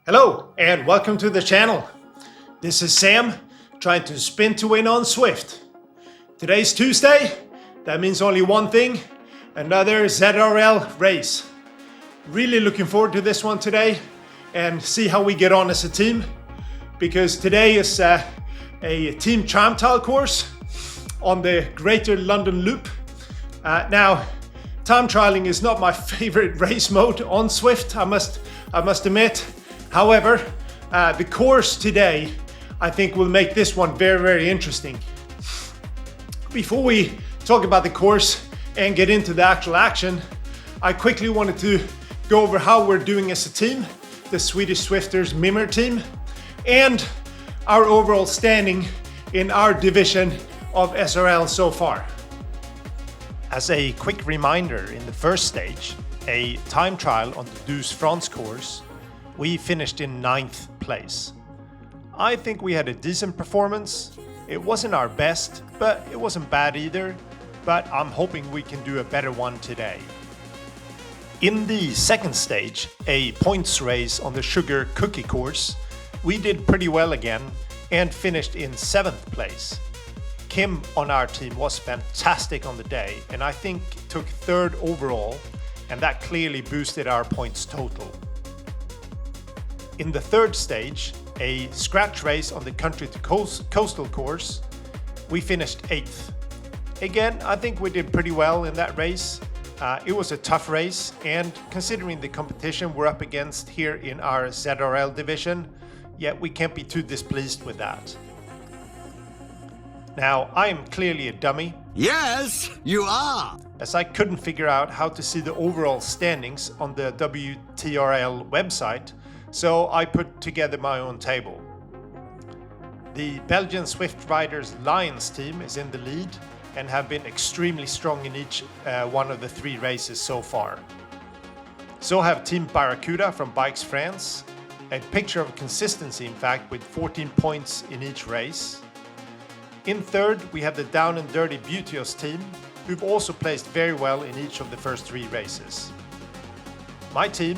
Hello and welcome to the channel. This is Sam trying to spin to win on Zwift. Today's Tuesday, that means only one thing, another ZRL race. Really looking forward to this one today and see how we get on as a team, because today is a team time trial course on the Greater London Loop. Now, time trialing is not my favorite race mode on Zwift, I must admit. However, the course today, I think will make this one very, very interesting. Before we talk about the course and get into the actual action, I quickly wanted to go over how we're doing as a team, the Swedish Zwifters Mimmer team, and our overall standing in our division of ZRL so far. As a quick reminder, in the first stage, a time trial on the Douce France course, we finished in 9th place. I think we had a decent performance. It wasn't our best, but it wasn't bad either. But I'm hoping we can do a better one today. In the second stage, a points race on the Sugar Cookie course, we did pretty well again and finished in 7th place. Kim on our team was fantastic on the day and I think took 3rd overall, and that clearly boosted our points total. In the third stage, a scratch race on the Country to Coastal course, we finished 8th. Again, I think we did pretty well in that race. It was a tough race, and considering the competition we're up against here in our ZRL division, yet we can't be too displeased with that. Now, I am clearly a dummy. Yes, you are! As I couldn't figure out how to see the overall standings on the WTRL website, so I put together my own table. The Belgian Zwift Riders Lions team is in the lead and have been extremely strong in each one of the 3 races so far. So have Team Barracuda from Bikes France, a picture of consistency in fact, with 14 points in each race. In third, we have the Down and Dirty Beauteous team, who've also placed very well in each of the first 3 races. My team,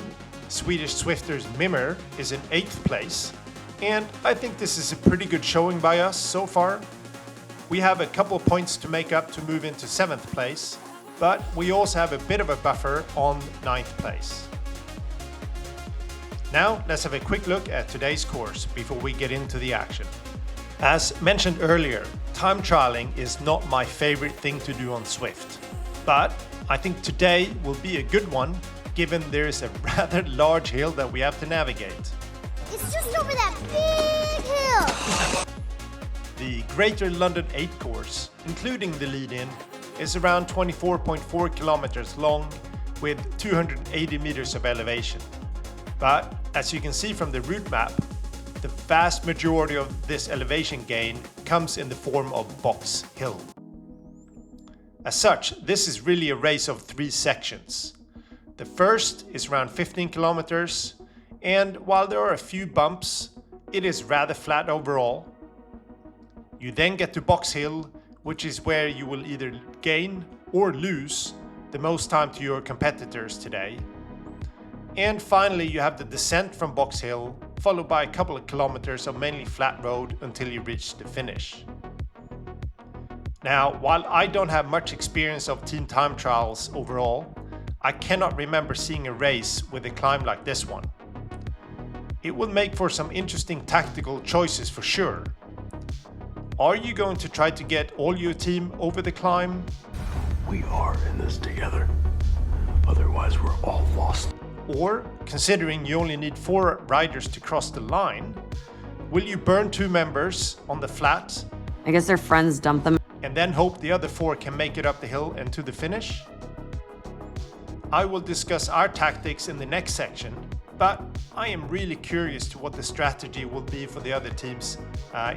Swedish Zwifters Mimmer, is in 8th place, and I think this is a pretty good showing by us so far. We have a couple of points to make up to move into 7th place, but we also have a bit of a buffer on 9th place. Now let's have a quick look at today's course before we get into the action. As mentioned earlier, time trialing is not my favorite thing to do on Zwift, but I think today will be a good one, given there is a rather large hill that we have to navigate. It's just over that big hill! The Greater London 8 course, including the lead-in, is around 24.4 kilometers long with 280 meters of elevation. But as you can see from the route map, the vast majority of this elevation gain comes in the form of Box Hill. As such, this is really a race of 3 sections. The first is around 15 kilometers, and while there are a few bumps, it is rather flat overall. You then get to Box Hill, which is where you will either gain or lose the most time to your competitors today. And finally, you have the descent from Box Hill, followed by a couple of kilometers of mainly flat road until you reach the finish. Now, while I don't have much experience of team time trials overall, I cannot remember seeing a race with a climb like this one. It will make for some interesting tactical choices for sure. Are you going to try to get all your team over the climb? We are in this together. Otherwise, we're all lost. Or, considering you only need 4 riders to cross the line, will you burn 2 members on the flat? I guess their friends dump them. And then hope the other 4 can make it up the hill and to the finish? I will discuss our tactics in the next section, but I am really curious to what the strategy will be for the other teams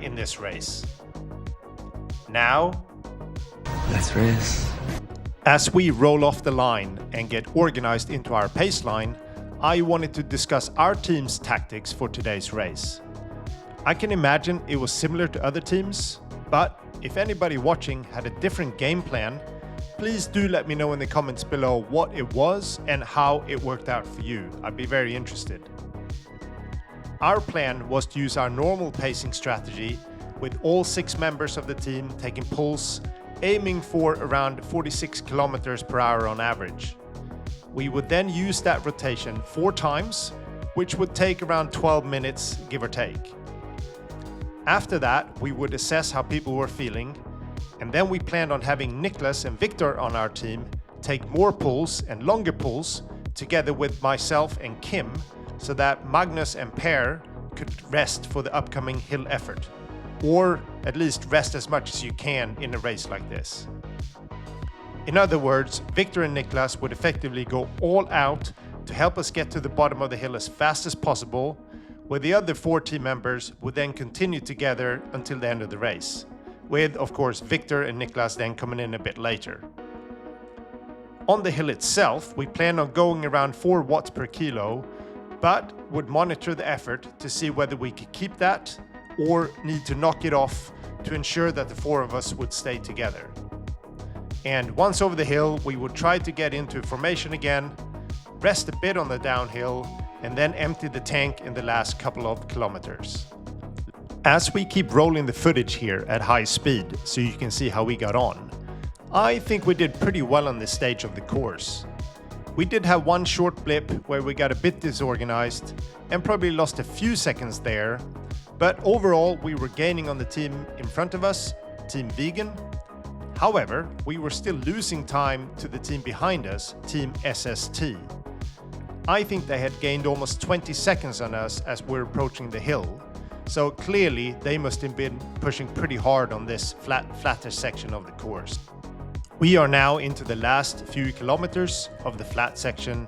in this race. Now, Let's race. as we roll off the line and get organized into our pace line, I wanted to discuss our team's tactics for today's race. I can imagine it was similar to other teams, but if anybody watching had a different game plan, please do let me know in the comments below what it was and how it worked out for you. I'd be very interested. Our plan was to use our normal pacing strategy with all 6 members of the team taking pulse, aiming for around 46 kilometers per hour on average. We would then use that rotation 4 times, which would take around 12 minutes, give or take. After that, we would assess how people were feeling, and then we planned on having Niklas and Viktor on our team take more pulls and longer pulls together with myself and Kim, so that Magnus and Per could rest for the upcoming hill effort, or at least rest as much as you can in a race like this. In other words, Viktor and Niklas would effectively go all out to help us get to the bottom of the hill as fast as possible, where the other 4 team members would then continue together until the end of the race, with, of course, Viktor and Niklas then coming in a bit later. On the hill itself, we plan on going around 4 watts per kilo, but would monitor the effort to see whether we could keep that or need to knock it off to ensure that the 4 of us would stay together. And once over the hill, we would try to get into formation again, rest a bit on the downhill, and then empty the tank in the last couple of kilometers. As we keep rolling the footage here at high speed so you can see how we got on, I think we did pretty well on this stage of the course. We did have one short blip where we got a bit disorganized and probably lost a few seconds there, but overall we were gaining on the team in front of us, Team Vegan. However, we were still losing time to the team behind us, Team SST. I think they had gained almost 20 seconds on us as we're approaching the hill, so clearly they must have been pushing pretty hard on this flatter section of the course. We are now into the last few kilometers of the flat section,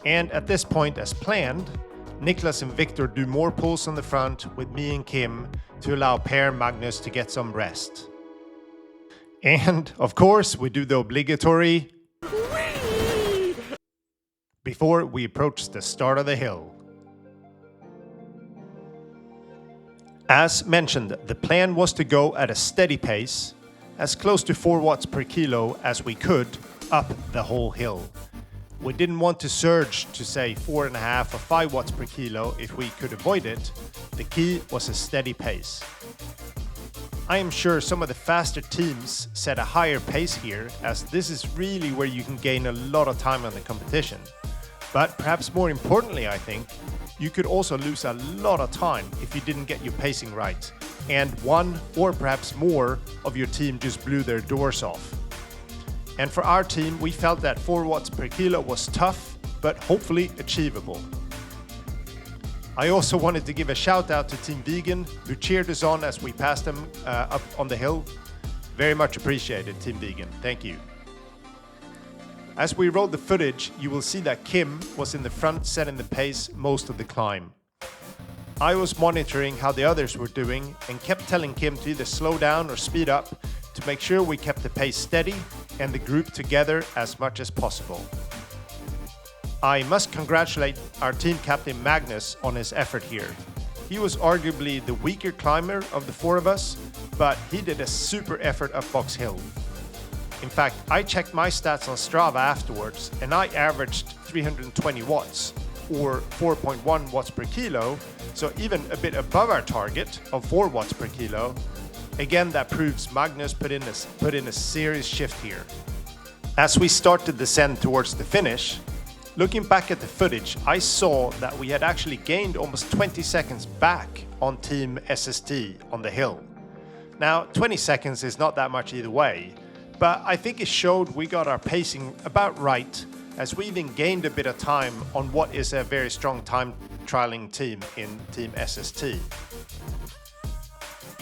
and at this point, as planned, Niklas and Viktor do more pulls on the front with me and Kim to allow Per Magnus to get some rest. And of course, we do the obligatory Wheeeeeeee before we approach the start of the hill. As mentioned, the plan was to go at a steady pace, as close to 4 watts per kilo as we could, up the whole hill. We didn't want to surge to say 4.5 or 5 watts per kilo if we could avoid it. The key was a steady pace. I am sure some of the faster teams set a higher pace here, as this is really where you can gain a lot of time on the competition. But perhaps more importantly, I think, you could also lose a lot of time if you didn't get your pacing right, and one or perhaps more of your team just blew their doors off. And for our team, we felt that 4 watts per kilo was tough, but hopefully achievable. I also wanted to give a shout out to Team Vegan, who cheered us on as we passed them up on the hill. Very much appreciated, Team Vegan. Thank you. As we roll the footage, you will see that Kim was in the front setting the pace most of the climb. I was monitoring how the others were doing and kept telling Kim to either slow down or speed up to make sure we kept the pace steady and the group together as much as possible. I must congratulate our team captain Magnus on his effort here. He was arguably the weaker climber of the 4 of us, but he did a super effort up Box Hill. In fact, I checked my stats on Strava afterwards and I averaged 320 watts, or 4.1 watts per kilo, so even a bit above our target of 4 watts per kilo. Again, that proves Magnus put in a serious shift here. As we start to descend towards the finish, looking back at the footage, I saw that we had actually gained almost 20 seconds back on Team SST on the hill. Now, 20 seconds is not that much either way, but I think it showed we got our pacing about right, as we even gained a bit of time on what is a very strong time trialing team in Team SST.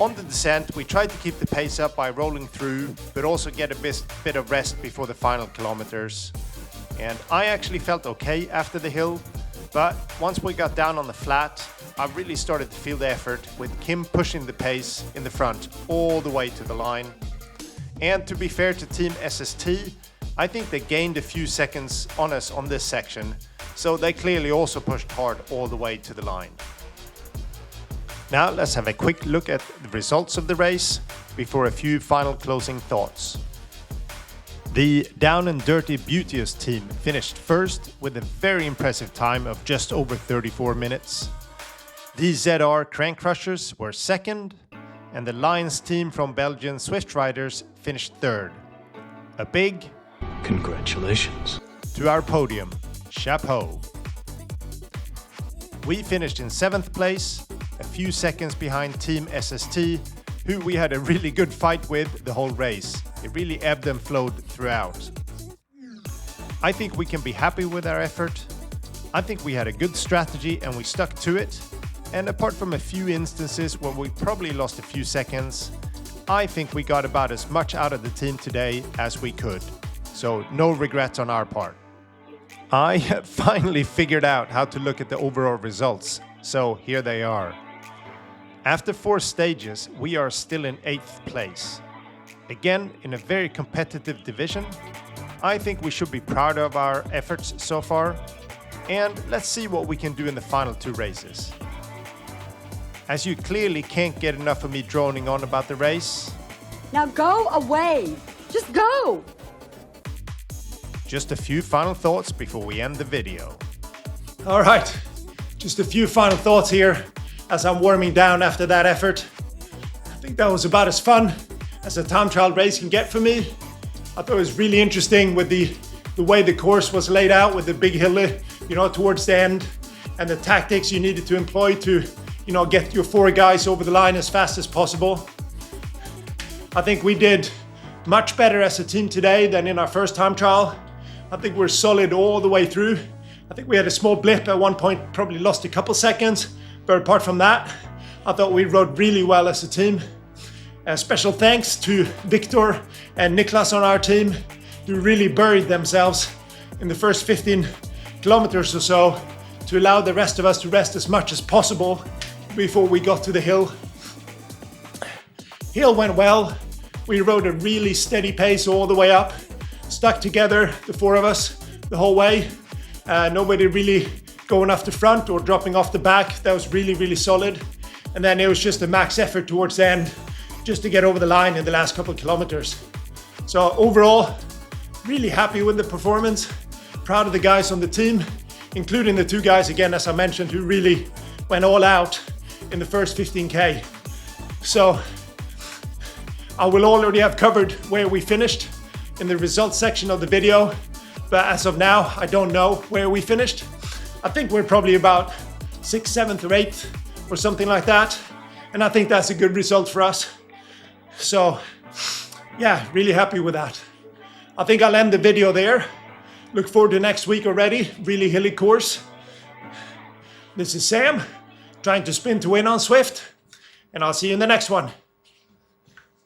On the descent, we tried to keep the pace up by rolling through, but also get a bit of rest before the final kilometers. And I actually felt okay after the hill, but once we got down on the flat, I really started to feel the effort, with Kim pushing the pace in the front all the way to the line. And to be fair to Team SST, I think they gained a few seconds on us on this section, so they clearly also pushed hard all the way to the line. Now let's have a quick look at the results of the race before a few final closing thoughts. The Down and Dirty Beauteous team finished first with a very impressive time of just over 34 minutes. The ZR Crank Crushers were second, and the Lions team from Belgian Zwift Riders finished third. A big Congratulations. to our podium, chapeau. We finished in 7th place, a few seconds behind Team SST, who we had a really good fight with the whole race. It really ebbed and flowed throughout. I think we can be happy with our effort. I think we had a good strategy and we stuck to it. And apart from a few instances where we probably lost a few seconds, I think we got about as much out of the team today as we could. So no regrets on our part. I have finally figured out how to look at the overall results. So here they are. After 4 stages, we are still in 8th place. Again, in a very competitive division. I think we should be proud of our efforts so far. And let's see what we can do in the final 2 races. As you clearly can't get enough of me droning on about the race. Now go away. Just go. Just a few final thoughts before we end the video. All right, just a few final thoughts here as I'm warming down after that effort. I think that was about as fun as a time trial race can get for me. I thought it was really interesting with the way the course was laid out with the big hill, towards the end, and the tactics you needed to employ to, get your 4 guys over the line as fast as possible. I think we did much better as a team today than in our first time trial. I think we're solid all the way through. I think we had a small blip at one point, probably lost a couple seconds, but apart from that, I thought we rode really well as a team. Special thanks to Viktor and Niklas on our team, who really buried themselves in the first 15 kilometers or so to allow the rest of us to rest as much as possible before we got to the hill. Hill went well. We rode a really steady pace all the way up, stuck together, the 4 of us, the whole way. Nobody really going off the front or dropping off the back. That was really, really solid. And then it was just a max effort towards the end, just to get over the line in the last couple of kilometers. So overall, really happy with the performance. Proud of the guys on the team, including the 2 guys, again, as I mentioned, who really went all out in the first 15K. So I will already have covered where we finished in the results section of the video. But as of now, I don't know where we finished. I think we're probably about 6th, 7th, or 8th, or something like that. And I think that's a good result for us. So yeah, really happy with that. I think I'll end the video there. Look forward to next week already. Really hilly course. This is Sam, trying to spin to win on Zwift. And I'll see you in the next one.